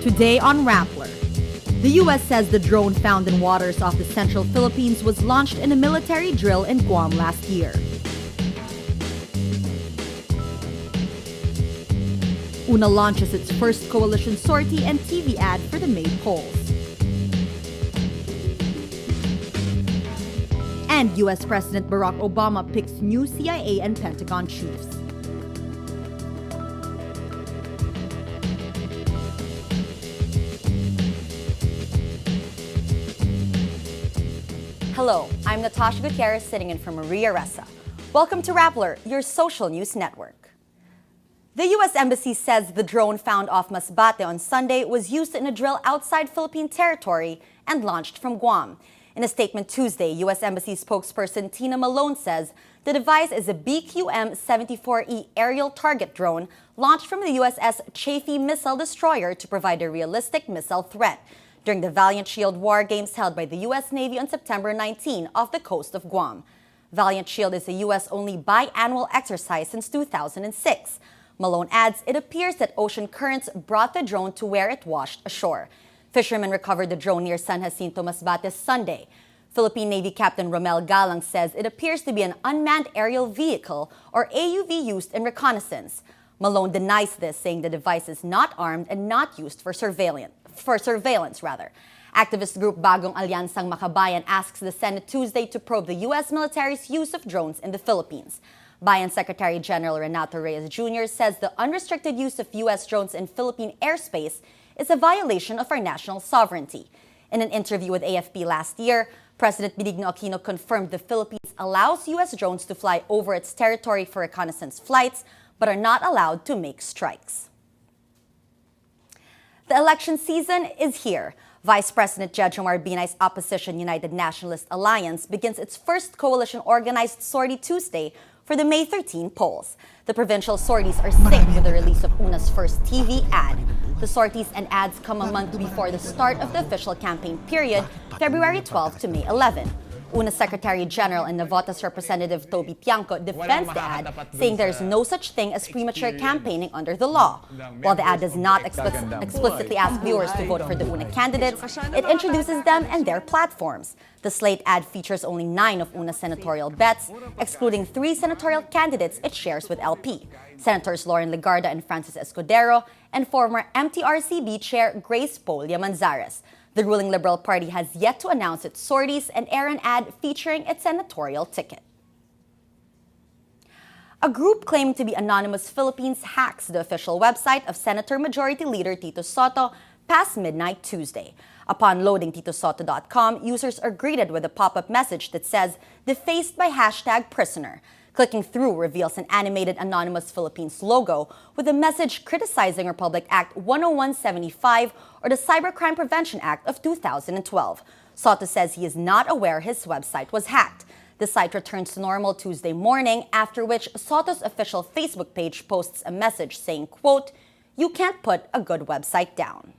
Today on Rappler, the U.S. says the drone found in waters off the central Philippines was launched in a military drill in Guam last year. UNA launches its first coalition sortie and TV ad for the May polls. And U.S. President Barack Obama picks new CIA and Pentagon chiefs. Hello, I'm Natasha Gutierrez sitting in for Maria Ressa. Welcome to Rappler, your social news network. The U.S. Embassy says the drone found off Masbate on Sunday was used in a drill outside Philippine territory and launched from Guam. In a statement Tuesday, U.S. Embassy spokesperson Tina Malone says the device is a BQM-74E aerial target drone launched from the USS Chaffee missile destroyer to provide a realistic missile threat during the Valiant Shield War Games held by the U.S. Navy on September 19 off the coast of Guam. Valiant Shield is a U.S.-only biannual exercise since 2006. Malone adds it appears that ocean currents brought the drone to where it washed ashore. Fishermen recovered the drone near San Jacinto, Masbate Sunday. Philippine Navy Captain Romel Galang says it appears to be an unmanned aerial vehicle, or AUV, used in reconnaissance. Malone denies this, saying the device is not armed and not used for surveillance. Activist group Bagong Alyansang Makabayan asks the Senate Tuesday to probe the U.S. military's use of drones in the Philippines. Bayan Secretary General Renato Reyes Jr. says the unrestricted use of U.S. drones in Philippine airspace is a violation of our national sovereignty. In an interview with AFP last year, President Benigno Aquino confirmed the Philippines allows U.S. drones to fly over its territory for reconnaissance flights, but are not allowed to make strikes. The election season is here. Vice President Jejomar Marbinay's opposition United Nationalist Alliance begins its first coalition-organized sortie Tuesday for the May 13 polls. The provincial sorties are synced with the release of UNA's first TV ad. The sorties and ads come a month before the start of the official campaign period, February 12 to May 11. UNA Secretary General and Navotas Representative Toby Tiangco defends the ad, saying there's no such thing as premature campaigning under the law. While the ad does not explicitly ask viewers to vote for the UNA candidates, it introduces them and their platforms. The slate ad features only 9 of UNA's senatorial bets, excluding 3 senatorial candidates it shares with LP. Senators Lauren Legarda and Francis Escudero, and former MTRCB Chair Grace Polia Manzares. The ruling Liberal Party has yet to announce its sorties and air an ad featuring its senatorial ticket. A group claiming to be Anonymous Philippines hacks the official website of Senator Majority Leader Tito Sotto past midnight Tuesday. Upon loading titosoto.com, users are greeted with a pop-up message that says, "Defaced by #prisoner." Clicking through reveals an animated Anonymous Philippines logo with a message criticizing Republic Act 10175 or the Cybercrime Prevention Act of 2012. Soto says he is not aware his website was hacked. The site returns to normal Tuesday morning, after which Soto's official Facebook page posts a message saying, quote, "You can't put a good website down."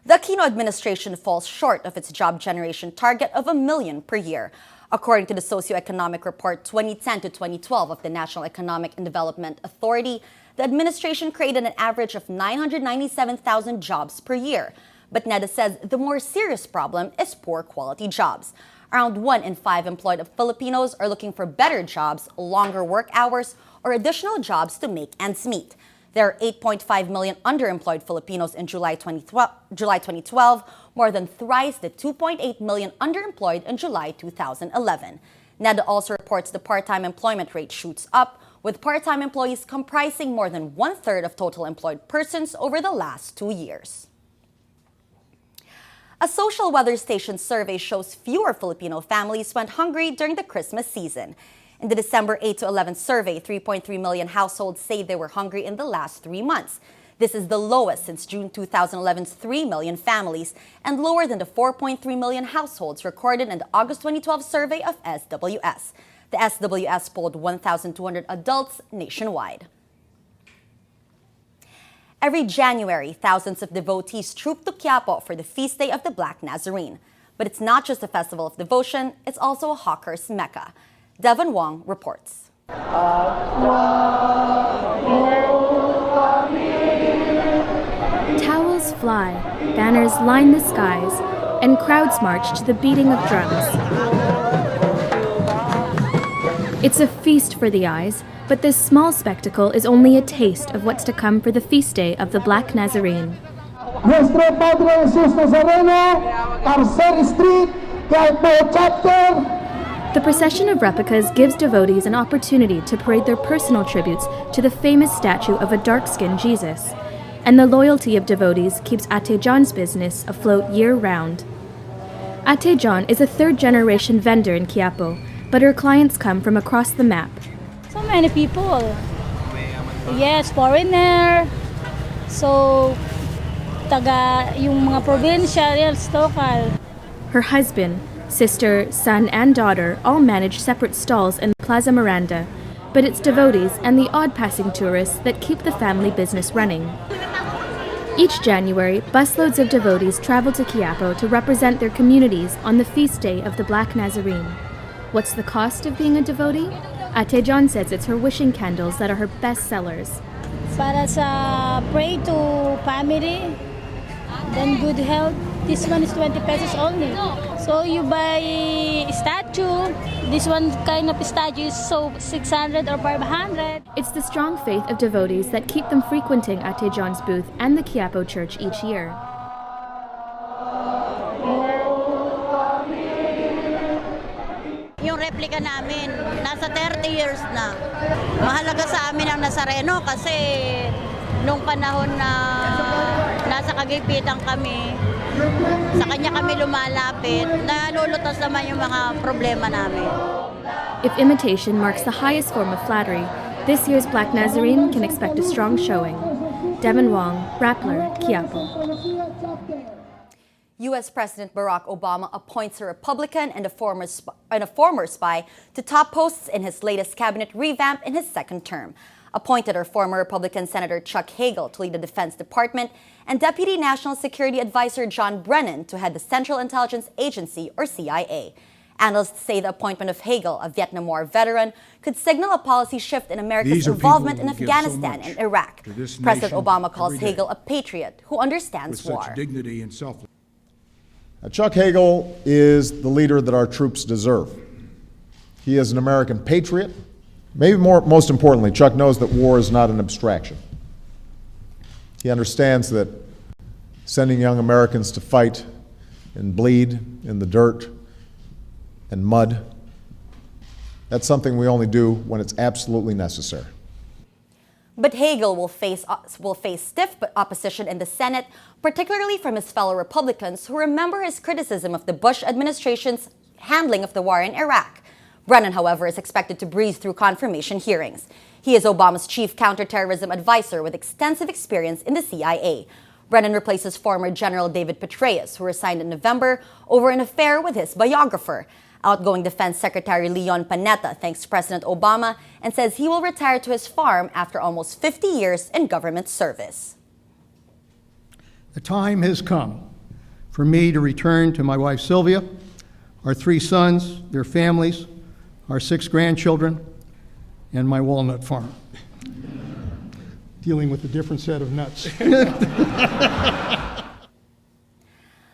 The Aquino administration falls short of its job generation target of 1 million per year. According to the Socioeconomic Report 2010 to 2012 of the National Economic and Development Authority, the administration created an average of 997,000 jobs per year. But NEDA says the more serious problem is poor quality jobs. Around 1 in 5 employed Filipinos are looking for better jobs, longer work hours, or additional jobs to make ends meet. There are 8.5 million underemployed Filipinos in July 2012, more than thrice the 2.8 million underemployed in July 2011. NEDA also reports the part-time employment rate shoots up, with part-time employees comprising more than 1/3 of total employed persons over the last 2 years. A social weather station survey shows fewer Filipino families went hungry during the Christmas season. In the December 8 to 11 survey, 3.3 million households say they were hungry in the last 3 months. This is the lowest since June 2011's 3 million families and lower than the 4.3 million households recorded in the August 2012 survey of SWS. The SWS polled 1,200 adults nationwide. Every January, thousands of devotees troop to Quiapo for the feast day of the Black Nazarene. But it's not just a festival of devotion, it's also a hawker's mecca. Devon Wong reports. Towels fly, banners line the skies, and crowds march to the beating of drums. It's a feast for the eyes, but this small spectacle is only a taste of what's to come for the feast day of the Black Nazarene. Nuestro Padre Jesus Nazareno, Tercer Street, Calpo Chapter. The procession of replicas gives devotees an opportunity to parade their personal tributes to the famous statue of a dark-skinned Jesus. And the loyalty of devotees keeps Ate John's business afloat year-round. Ate John is a third-generation vendor in Quiapo, but her clients come from across the map. So many people. Yes, foreigner. So, yung mga probinsya, yes, local. Her husband, sister, son, and daughter all manage separate stalls in Plaza Miranda, but it's devotees and the odd passing tourists that keep the family business running. Each January, busloads of devotees travel to Quiapo to represent their communities on the feast day of the Black Nazarene. What's the cost of being a devotee? Ate John says it's her wishing candles that are her best sellers. Para sa pray to family, then good health. This one is 20 pesos only. So you buy statue, this one kind of statue is so 600 or 500. It's the strong faith of devotees that keep them frequenting Ate John's booth and the Quiapo Church each year. Yung replica namin, nasa 30 years na. Mahalaga sa amin ang Nazareno kasi nung panahon na nasa kagipitan kami, sa kanya kami lumalapit, nalulutas naman yung mga problema namin. If imitation marks the highest form of flattery, this year's Black Nazarene can expect a strong showing. Devin Wong, Rappler, Quiapo. U.S. President Barack Obama appoints a Republican and a former spy to top posts in his latest cabinet revamp in his second term. Appointed are former Republican Senator Chuck Hegel to lead the Defense Department and Deputy National Security Advisor John Brennan to head the Central Intelligence Agency, or CIA. Analysts say the appointment of Hegel, a Vietnam War veteran, could signal a policy shift in America's involvement in Afghanistan and Iraq. President Obama calls Hegel a patriot who understands war. Chuck Hagel is the leader that our troops deserve. He is an American patriot. Maybe most importantly, Chuck knows that war is not an abstraction. He understands that sending young Americans to fight and bleed in the dirt and mud, that's something we only do when it's absolutely necessary. But Hegel will face stiff opposition in the Senate, particularly from his fellow Republicans who remember his criticism of the Bush administration's handling of the war in Iraq. Brennan, however, is expected to breeze through confirmation hearings. He is Obama's chief counterterrorism advisor with extensive experience in the CIA. Brennan replaces former General David Petraeus, who resigned in November over an affair with his biographer. Outgoing Defense Secretary Leon Panetta thanks President Obama and says he will retire to his farm after almost 50 years in government service. The time has come for me to return to my wife Sylvia, our 3 sons, their families, our 6 grandchildren, and my walnut farm. Dealing with a different set of nuts.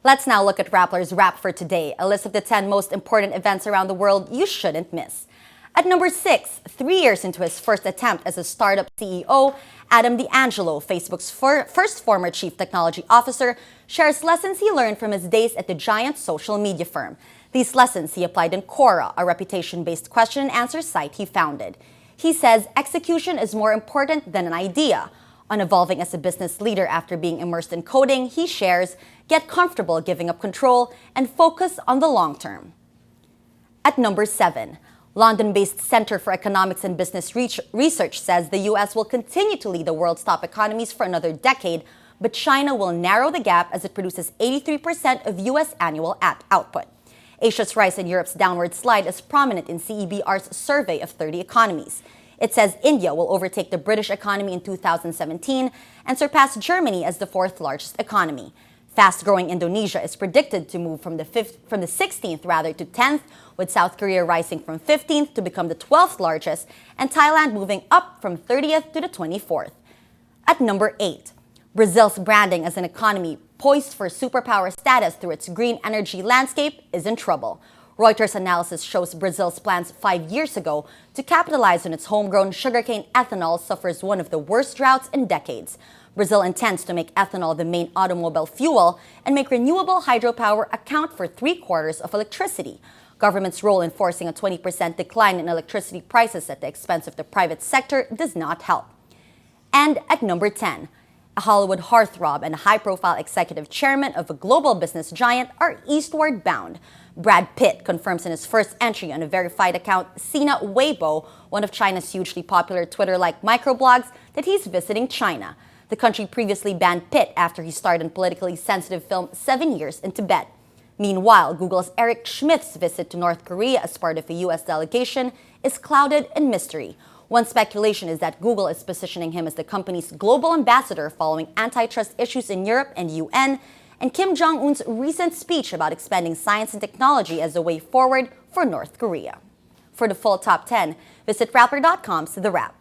Let's now look at Rappler's Rap for Today, a list of the 10 most important events around the world you shouldn't miss. At number 6, 3 years into his first attempt as a startup CEO, Adam D'Angelo, Facebook's first former chief technology officer, shares lessons he learned from his days at the giant social media firm. These lessons he applied in Quora, a reputation-based question and answer site he founded. He says execution is more important than an idea. On evolving as a business leader after being immersed in coding, he shares, get comfortable giving up control and focus on the long term. At number 7, London-based Center for Economics and Business Research says the U.S. will continue to lead the world's top economies for another decade, but China will narrow the gap as it produces 83% of U.S. annual output. Asia's rise and Europe's downward slide is prominent in CEBR's survey of 30 economies. It says India will overtake the British economy in 2017 and surpass Germany as the 4th largest economy. Fast-growing Indonesia is predicted to move from the 16th to 10th, with South Korea rising from 15th to become the 12th largest, and Thailand moving up from 30th to the 24th. At number 8, Brazil's branding as an economy poised for superpower status through its green energy landscape is in trouble. Reuters analysis shows Brazil's plans 5 years ago to capitalize on its homegrown sugarcane ethanol suffers one of the worst droughts in decades. Brazil intends to make ethanol the main automobile fuel and make renewable hydropower account for 3/4 of electricity. Government's role in forcing a 20% decline in electricity prices at the expense of the private sector does not help. And at number 10, a Hollywood heartthrob and a high-profile executive chairman of a global business giant are eastward bound. Brad Pitt confirms in his first entry on a verified account, Sina Weibo, one of China's hugely popular Twitter-like microblogs, that he's visiting China. The country previously banned Pitt after he starred in politically sensitive film 7 Years in Tibet. Meanwhile, Google's Eric Schmidt's visit to North Korea as part of a U.S. delegation is clouded in mystery. One speculation is that Google is positioning him as the company's global ambassador following antitrust issues in Europe and UN, and Kim Jong-un's recent speech about expanding science and technology as a way forward for North Korea. For the full top 10, visit Rappler.com's The Wrap.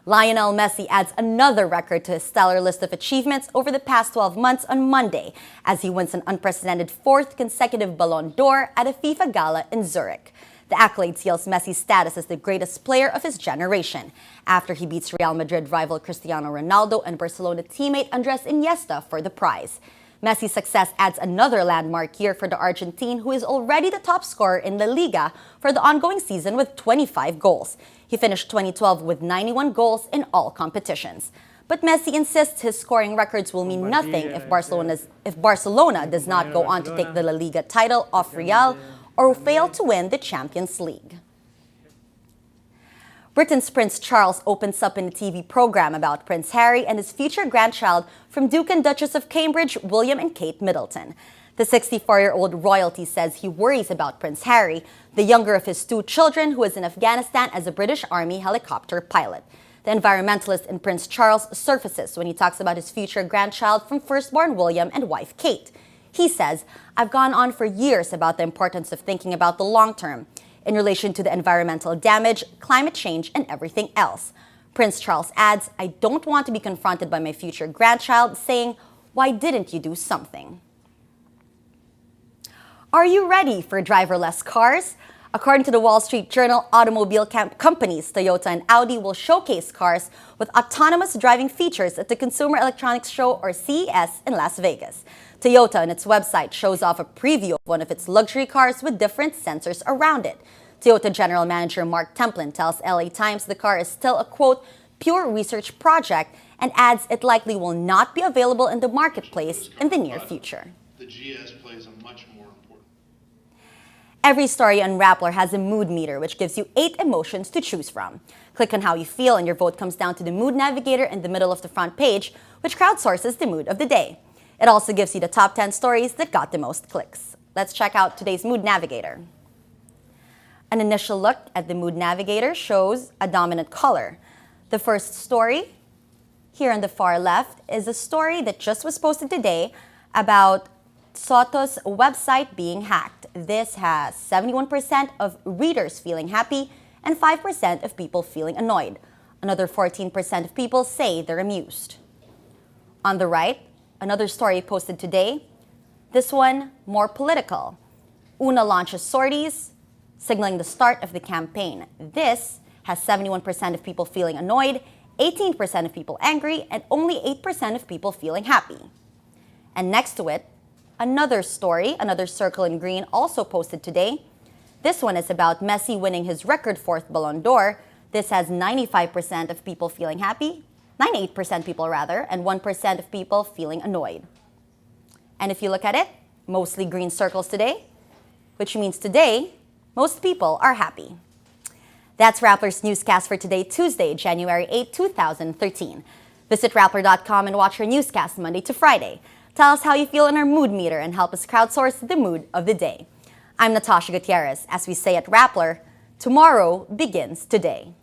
Lionel Messi adds another record to his stellar list of achievements over the past 12 months on Monday as he wins an unprecedented 4th consecutive Ballon d'Or at a FIFA gala in Zurich. The accolade seals Messi's status as the greatest player of his generation after he beats Real Madrid rival Cristiano Ronaldo and Barcelona teammate Andres Iniesta for the prize. Messi's success adds another landmark year for the Argentine, who is already the top scorer in La Liga for the ongoing season with 25 goals. He finished 2012 with 91 goals in all competitions. But Messi insists his scoring records will mean nothing if Barcelona does not go on to take the La Liga title off Real or fail to win the Champions League. Britain's Prince Charles opens up in a TV program about Prince Harry and his future grandchild from Duke and Duchess of Cambridge, William and Kate Middleton. The 64-year-old royalty says he worries about Prince Harry, the younger of his 2 children, who is in Afghanistan as a British Army helicopter pilot. The environmentalist in Prince Charles surfaces when he talks about his future grandchild from firstborn William and wife Kate. He says, "I've gone on for years about the importance of thinking about the long term in relation to the environmental damage, climate change, and everything else." Prince Charles adds, "I don't want to be confronted by my future grandchild saying, 'Why didn't you do something?'" Are you ready for driverless cars? According to the Wall Street Journal, automobile companies Toyota and Audi will showcase cars with autonomous driving features at the Consumer Electronics Show, or CES, in Las Vegas. Toyota on its website shows off a preview of one of its luxury cars with different sensors around it. Toyota General Manager Mark Templin tells LA Times the car is still a, quote, pure research project, and adds it likely will not be available in the marketplace in the near future. The GS plays a much more important. Every story on Rappler has a mood meter, which gives you 8 emotions to choose from. Click on how you feel, and your vote comes down to the Mood Navigator in the middle of the front page, which crowdsources the mood of the day. It also gives you the top 10 stories that got the most clicks. Let's check out today's Mood Navigator. An initial look at the Mood Navigator shows a dominant color. The first story, here on the far left, is a story that just was posted today about Soto's website being hacked. This has 71% of readers feeling happy and 5% of people feeling annoyed. Another 14% of people say they're amused. On the right, another story posted today, this one more political. Una launches sorties, signaling the start of the campaign. This has 71% of people feeling annoyed, 18% of people angry, and only 8% of people feeling happy. And next to it, another story, another circle in green, also posted today. This one is about Messi winning his record 4th Ballon d'Or. This has 95% of people feeling happy, 98% people rather, and 1% of people feeling annoyed. And if you look at it, mostly green circles today, which means today, most people are happy. That's Rappler's newscast for today, Tuesday, January 8, 2013. Visit Rappler.com and watch our newscast Monday to Friday. Tell us how you feel in our mood meter and help us crowdsource the mood of the day. I'm Natasha Gutierrez. As we say at Rappler, tomorrow begins today.